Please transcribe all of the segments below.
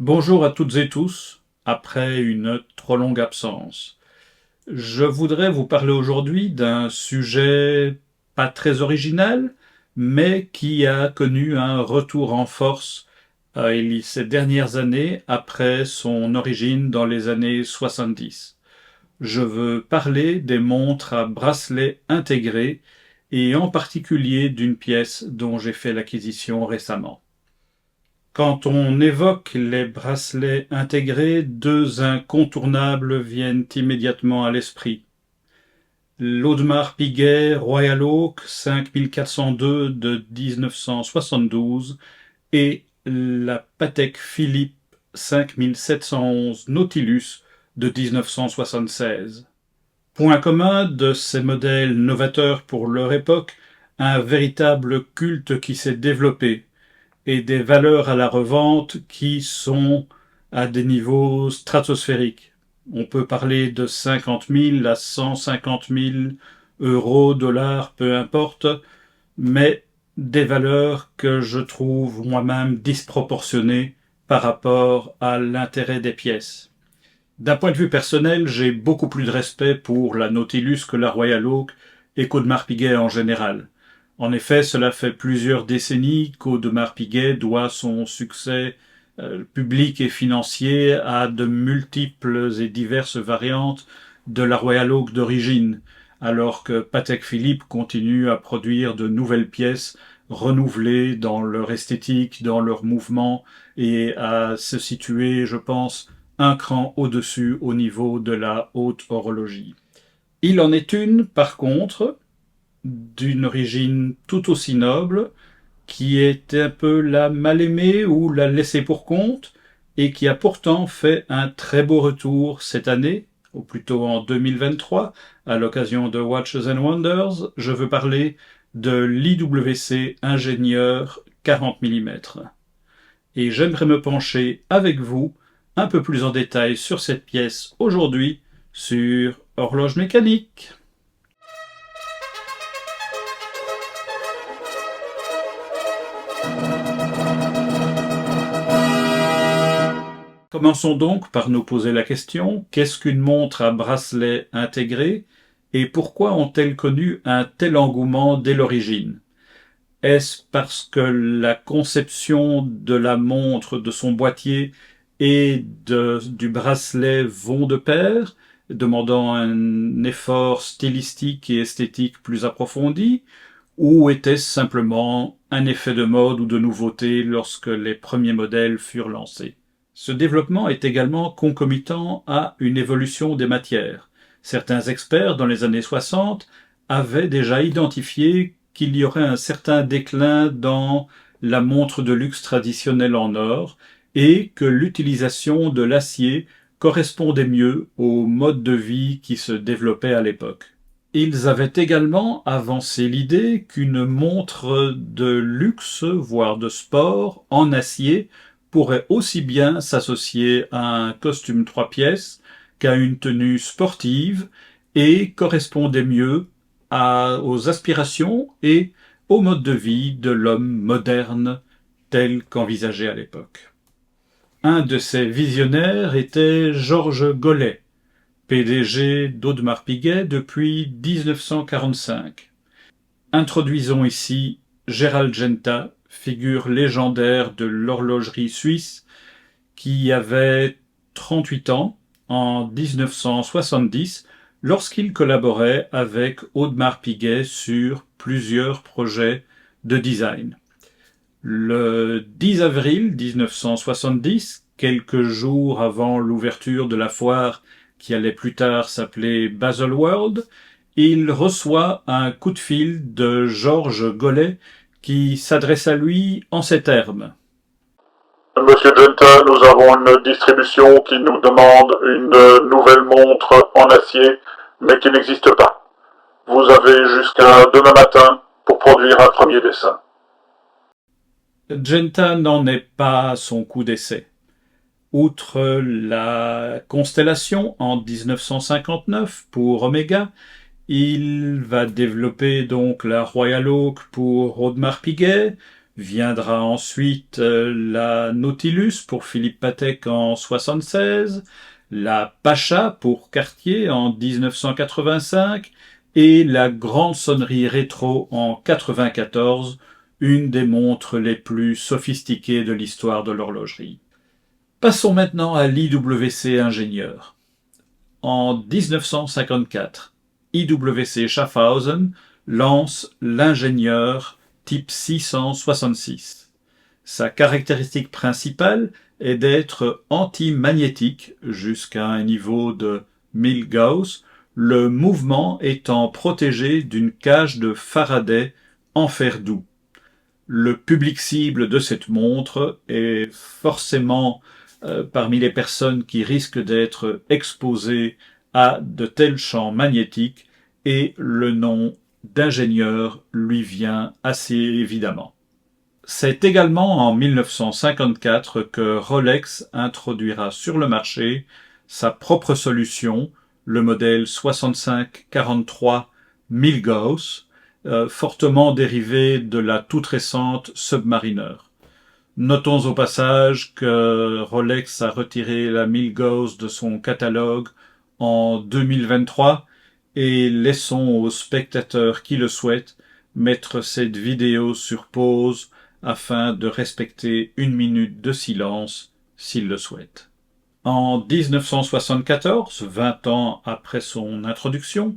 Bonjour à toutes et tous, après une trop longue absence. Je voudrais vous parler aujourd'hui d'un sujet pas très original, mais qui a connu un retour en force ces dernières années après son origine dans les années 70. Je veux parler des montres à bracelet intégré et en particulier d'une pièce dont j'ai fait l'acquisition récemment. Quand on évoque les bracelets intégrés, deux incontournables viennent immédiatement à l'esprit. L'Audemars Piguet Royal Oak 5402 de 1972 et la Patek Philippe 5711 Nautilus de 1976. Point commun de ces modèles novateurs pour leur époque, un véritable culte qui s'est développé et des valeurs à la revente qui sont à des niveaux stratosphériques. On peut parler de 50 000 à 150 000 euros, dollars, peu importe, mais des valeurs que je trouve moi-même disproportionnées par rapport à l'intérêt des pièces. D'un point de vue personnel, j'ai beaucoup plus de respect pour la Nautilus que la Royal Oak et qu'Audemars Piguet en général. En effet, cela fait plusieurs décennies qu'Audemars Piguet doit son succès public et financier à de multiples et diverses variantes de la Royal Oak d'origine, alors que Patek Philippe continue à produire de nouvelles pièces renouvelées dans leur esthétique, dans leur mouvement, et à se situer, je pense, un cran au-dessus au niveau de la haute horlogerie. Il en est une, par contre, d'une origine tout aussi noble, qui est un peu la mal-aimée ou la laissée pour compte, et qui a pourtant fait un très beau retour cette année, ou plutôt en 2023, à l'occasion de Watches and Wonders. Je veux parler de l'IWC Ingénieur 40 mm. Et j'aimerais me pencher avec vous un peu plus en détail sur cette pièce aujourd'hui sur Horloge Mécanique. Commençons donc par nous poser la question, qu'est-ce qu'une montre à bracelet intégré et pourquoi ont-elles connu un tel engouement dès l'origine? Est-ce parce que la conception de la montre, de son boîtier et du bracelet vont de pair, demandant un effort stylistique et esthétique plus approfondi, ou était-ce simplement un effet de mode ou de nouveauté lorsque les premiers modèles furent lancés? Ce développement est également concomitant à une évolution des matières. Certains experts, dans les années 60, avaient déjà identifié qu'il y aurait un certain déclin dans la montre de luxe traditionnelle en or et que l'utilisation de l'acier correspondait mieux au mode de vie qui se développait à l'époque. Ils avaient également avancé l'idée qu'une montre de luxe, voire de sport, en acier, pourrait aussi bien s'associer à un costume 3 pièces qu'à une tenue sportive et correspondait mieux aux aspirations et au mode de vie de l'homme moderne tel qu'envisagé à l'époque. Un de ces visionnaires était Georges Gollet, PDG d'Audemars Piguet depuis 1945. Introduisons ici Gérald Genta, figure légendaire de l'horlogerie suisse, qui avait 38 ans en 1970 lorsqu'il collaborait avec Audemars Piguet sur plusieurs projets de design. Le 10 avril 1970, quelques jours avant l'ouverture de la foire qui allait plus tard s'appeler Baselworld, il reçoit un coup de fil de Georges Gollet qui s'adresse à lui en ces termes. Monsieur Genta, nous avons une distribution qui nous demande une nouvelle montre en acier, mais qui n'existe pas. Vous avez jusqu'à demain matin pour produire un premier dessin. Genta n'en est pas à son coup d'essai. Outre la Constellation en 1959 pour Omega, il va développer donc la Royal Oak pour Audemars Piguet, Viendra ensuite la Nautilus pour Philippe Patek en 1976, la Pacha pour Cartier en 1985 et la Grande Sonnerie Rétro en 1994, une des montres les plus sophistiquées de l'histoire de l'horlogerie. Passons maintenant à l'IWC Ingénieur. En 1954, IWC Schaffhausen lance l'Ingénieur type 666. Sa caractéristique principale est d'être antimagnétique jusqu'à un niveau de 1000 Gauss, le mouvement étant protégé d'une cage de Faraday en fer doux. Le public cible de cette montre est forcément parmi les personnes qui risquent d'être exposées à de tels champs magnétiques et le nom d'ingénieur lui vient assez évidemment. C'est également en 1954 que Rolex introduira sur le marché sa propre solution, le modèle 6543 1000 Gauss, fortement dérivé de la toute récente Submariner. Notons au passage que Rolex a retiré la 1000 Gauss de son catalogue en 2023 et laissons aux spectateurs qui le souhaitent mettre cette vidéo sur pause afin de respecter 1 minute de silence s'ils le souhaitent. En 1974, 20 ans après son introduction,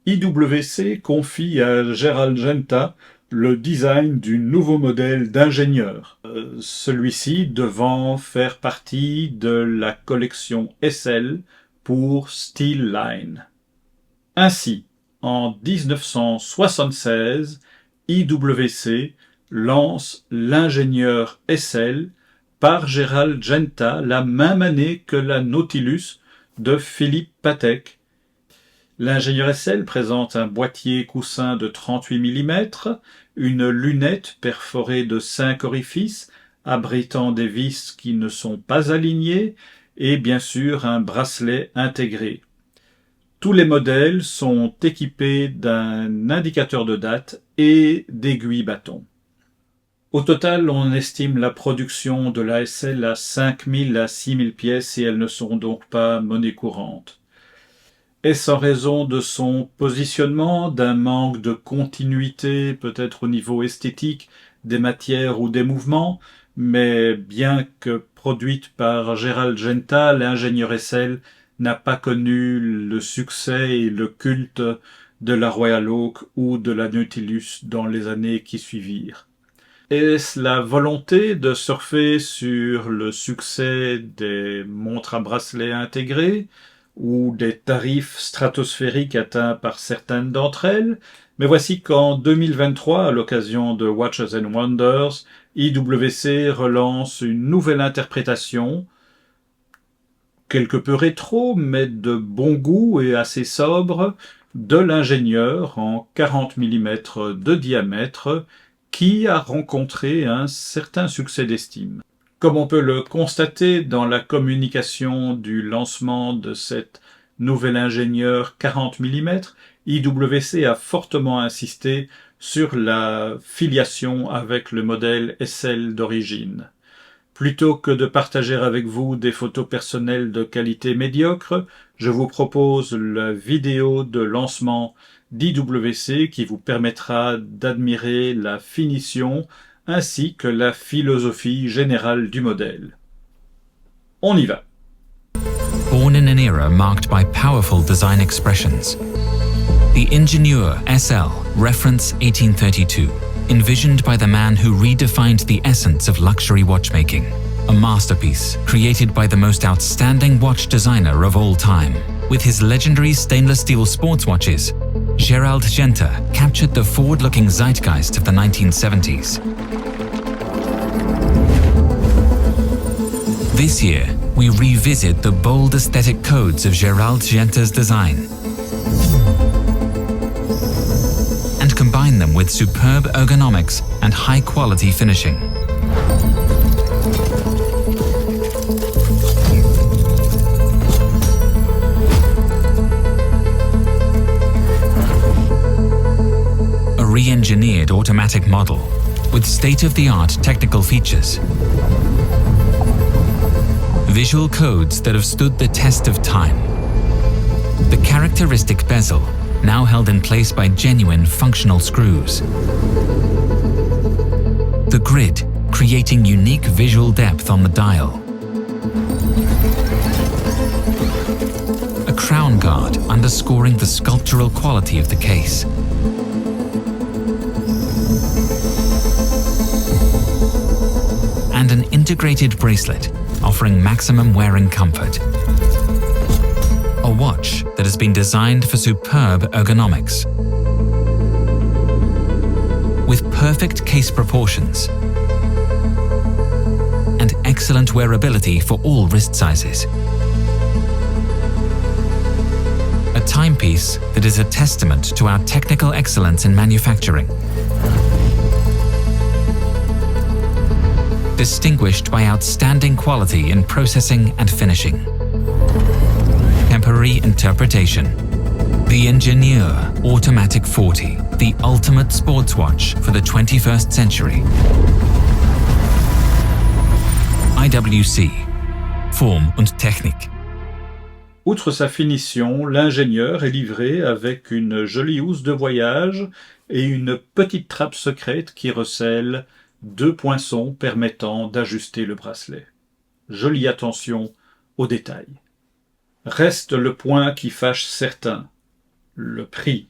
IWC confie à Gerald Genta le design du nouveau modèle d'ingénieur, celui-ci devant faire partie de la collection SL pour Steel Line. Ainsi, en 1976, IWC lance l'ingénieur SL par Gerald Genta la même année que la Nautilus de Philippe Patek. L'ingénieur SL présente un boîtier coussin de 38 mm, une lunette perforée de 5 orifices abritant des vis qui ne sont pas alignées et bien sûr un bracelet intégré. Tous les modèles sont équipés d'un indicateur de date et d'aiguilles bâtons. Au total, on estime la production de la SL à 5000 à 6000 pièces et elles ne sont donc pas monnaie courante. Est-ce en raison de son positionnement, d'un manque de continuité, peut-être au niveau esthétique, des matières ou des mouvements, mais bien que produite par Gerald Genta, l'ingénieur SL n'a pas connu le succès et le culte de la Royal Oak ou de la Nautilus dans les années qui suivirent. Est-ce la volonté de surfer sur le succès des montres à bracelet intégrés ou des tarifs stratosphériques atteints par certaines d'entre elles? Mais voici qu'en 2023, à l'occasion de Watches and Wonders, IWC relance une nouvelle interprétation, quelque peu rétro, mais de bon goût et assez sobre, de l'ingénieur en 40 mm de diamètre, qui a rencontré un certain succès d'estime. Comme on peut le constater dans la communication du lancement de cette nouvelle ingénieur 40 mm, IWC a fortement insisté sur la filiation avec le modèle SL d'origine. Plutôt que de partager avec vous des photos personnelles de qualité médiocre, je vous propose la vidéo de lancement d'IWC qui vous permettra d'admirer la finition ainsi que la philosophie générale du modèle. On y va. Born in an era marked by powerful design expressions, the Ingenieur SL, reference 1832, envisioned by the man who redefined the essence of luxury watchmaking, a masterpiece created by the most outstanding watch designer of all time. With his legendary stainless steel sports watches, Gerald Genta captured the forward-looking zeitgeist of the 1970s. This year, we revisit the bold aesthetic codes of Gerald Genta's design and combine them with superb ergonomics and high-quality finishing. A re-engineered automatic model with state-of-the-art technical features. Visual codes that have stood the test of time. The characteristic bezel, now held in place by genuine functional screws. The grid, creating unique visual depth on the dial. A crown guard underscoring the sculptural quality of the case. And an integrated bracelet offering maximum wearing comfort. A watch that has been designed for superb ergonomics. With perfect case proportions and excellent wearability for all wrist sizes. A timepiece that is a testament to our technical excellence in manufacturing. Distinguished by outstanding quality in processing and finishing. Temporary interpretation. The Ingenieur Automatic 40, the ultimate sports watch for the 21st century. IWC. Form und Technik. Outre sa finition, l'ingénieur est livré avec une jolie housse de voyage et une petite trappe secrète qui recèle 2 poinçons permettant d'ajuster le bracelet. Jolie attention aux détails. Reste le point qui fâche certains, le prix.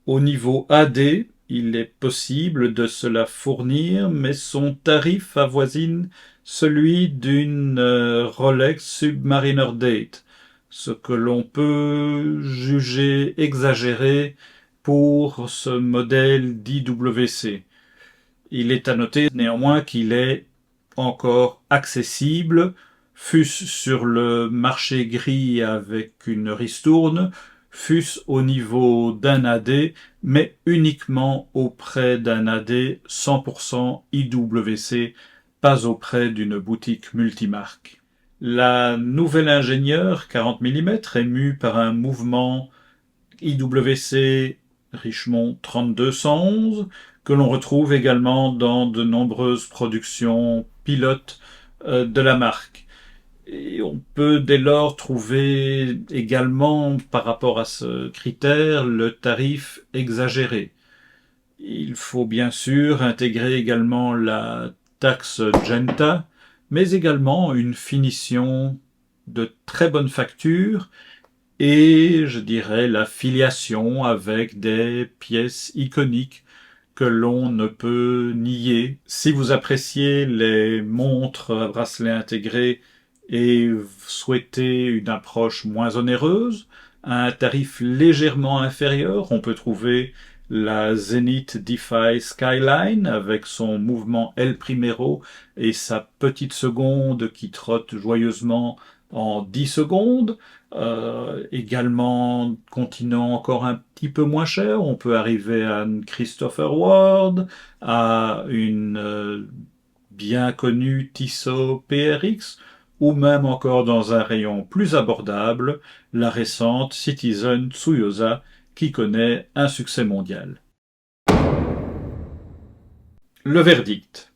Au niveau AD, il est possible de se la fournir, mais son tarif avoisine celui d'une Rolex Submariner Date, ce que l'on peut juger exagéré pour ce modèle d'IWC. Il est à noter néanmoins qu'il est encore accessible, fût-ce sur le marché gris avec une ristourne, fût-ce au niveau d'un AD, mais uniquement auprès d'un AD 100% IWC, pas auprès d'une boutique multimarque. La nouvelle ingénieure 40 mm est mue par un mouvement IWC Richemont 3211, que l'on retrouve également dans de nombreuses productions pilotes de la marque. Et on peut dès lors trouver également, par rapport à ce critère, le tarif exagéré. Il faut bien sûr intégrer également la taxe Genta, mais également une finition de très bonne facture et, je dirais, la filiation avec des pièces iconiques que l'on ne peut nier. Si vous appréciez les montres à bracelet intégré et souhaitez une approche moins onéreuse, à un tarif légèrement inférieur, on peut trouver la Zenith Defy Skyline avec son mouvement El Primero et sa petite seconde qui trotte joyeusement en 10 secondes. Également, continent encore un petit peu moins cher, on peut arriver à une Christopher Ward, à une bien connue Tissot PRX, ou même encore dans un rayon plus abordable, la récente Citizen Tsuyosa qui connaît un succès mondial. Le verdict.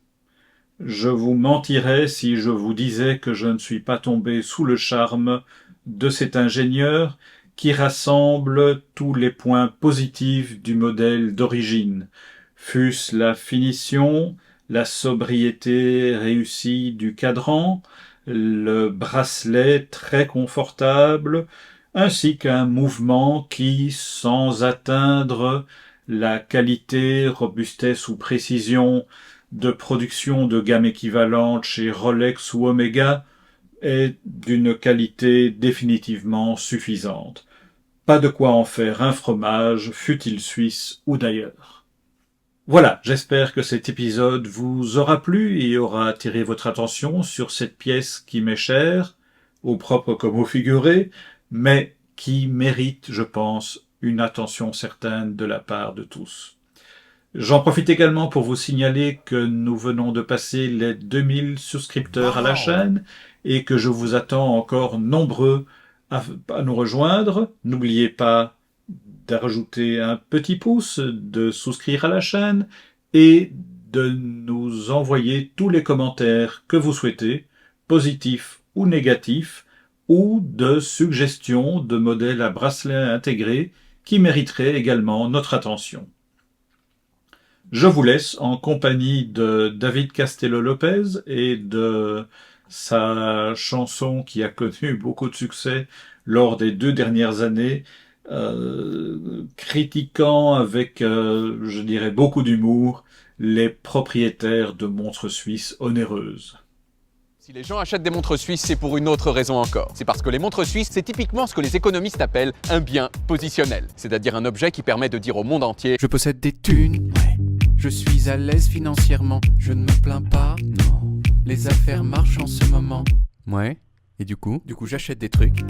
Je vous mentirais si je vous disais que je ne suis pas tombé sous le charme de cet ingénieur qui rassemble tous les points positifs du modèle d'origine, fût-ce la finition, la sobriété réussie du cadran, le bracelet très confortable, ainsi qu'un mouvement qui, sans atteindre la qualité, robustesse ou précision de production de gamme équivalente chez Rolex ou Omega, est d'une qualité définitivement suffisante. Pas de quoi en faire un fromage, fût-il suisse ou d'ailleurs. Voilà, j'espère que cet épisode vous aura plu et aura attiré votre attention sur cette pièce qui m'est chère, au propre comme au figuré, mais qui mérite, je pense, une attention certaine de la part de tous. J'en profite également pour vous signaler que nous venons de passer les 2000 souscripteurs à la chaîne et que je vous attends encore nombreux à nous rejoindre. N'oubliez pas de rajouter un petit pouce, de souscrire à la chaîne et de nous envoyer tous les commentaires que vous souhaitez, positifs ou négatifs, ou de suggestions de modèles à bracelet intégrés qui mériteraient également notre attention. Je vous laisse en compagnie de David Castello-Lopez et de sa chanson qui a connu beaucoup de succès lors des 2 dernières années, critiquant avec, je dirais, beaucoup d'humour les propriétaires de montres suisses onéreuses. Si les gens achètent des montres suisses, c'est pour une autre raison encore. C'est parce que les montres suisses, c'est typiquement ce que les économistes appellent un bien positionnel. C'est-à-dire un objet qui permet de dire au monde entier « Je possède des thunes, ouais. Je suis à l'aise financièrement, je ne me plains pas, non. Les affaires marchent en ce moment. » Ouais. Et du coup, j'achète des trucs.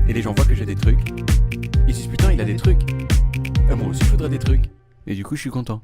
Et les gens voient que j'ai des trucs. Ils disent putain, il a des trucs. Moi aussi, je voudrais des trucs. Et du coup, je suis content.